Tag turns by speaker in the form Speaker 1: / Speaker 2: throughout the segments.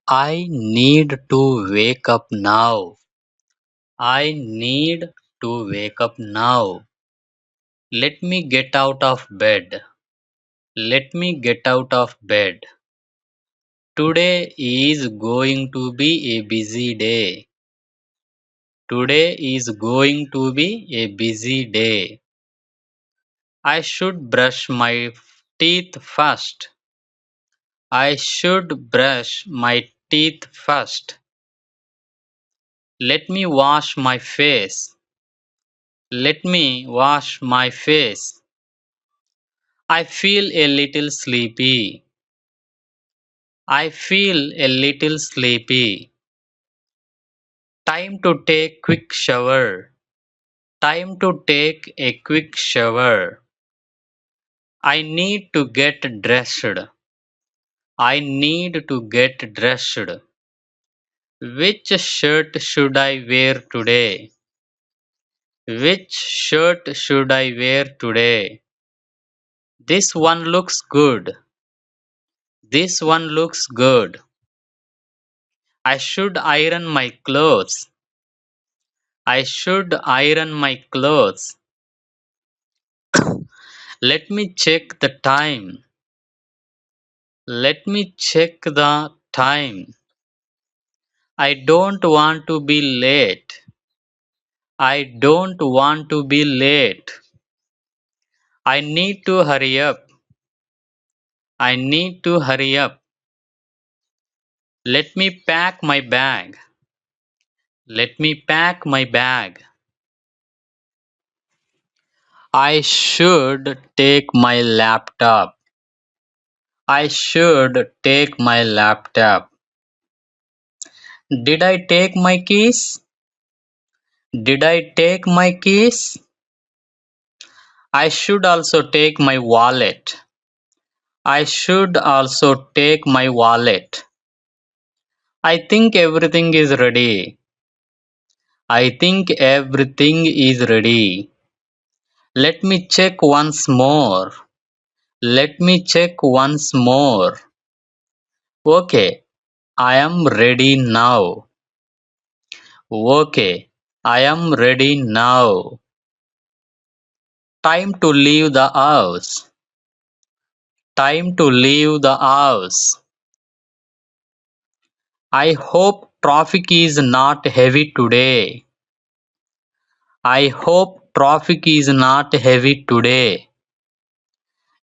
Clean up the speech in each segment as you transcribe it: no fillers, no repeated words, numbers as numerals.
Speaker 1: I need to wake up now. I need to wake up now. Let me get out of bed. Let me get out of bed. Today is going to be a busy day. Today is going to be a busy day. I should brush my teeth first. I should brush my teeth first. Let me wash my face. Let me wash my face. I feel a little sleepy. I feel a little sleepy. Time to take quick shower. Time to take a quick shower. I need to get dressed. I need to get dressed. Which shirt should I wear today? Which shirt should I wear today? This one looks good. This one looks good. I should iron my clothes. I should iron my clothes. Let me check the time. Let me check the time. I don't want to be late. I don't want to be late. I need to hurry up. I need to hurry up. Let me pack my bag. Let me pack my bag. I should take my laptop. I should take my laptop. Did I take my keys? Did I take my keys? I should also take my wallet. I should also take my wallet. I think everything is ready. I think everything is ready. Let me check once more. Let me check once more. Okay, I am ready now. Okay, I am ready now. Time to leave the house. Time to leave the house. I hope traffic is not heavy today. I hope traffic is not heavy today.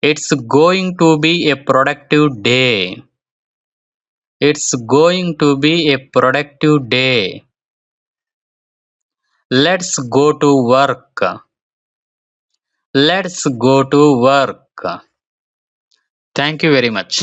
Speaker 1: It's going to be a productive day. It's going to be a productive day. Let's go to work. Let's go to work. Thank you very much.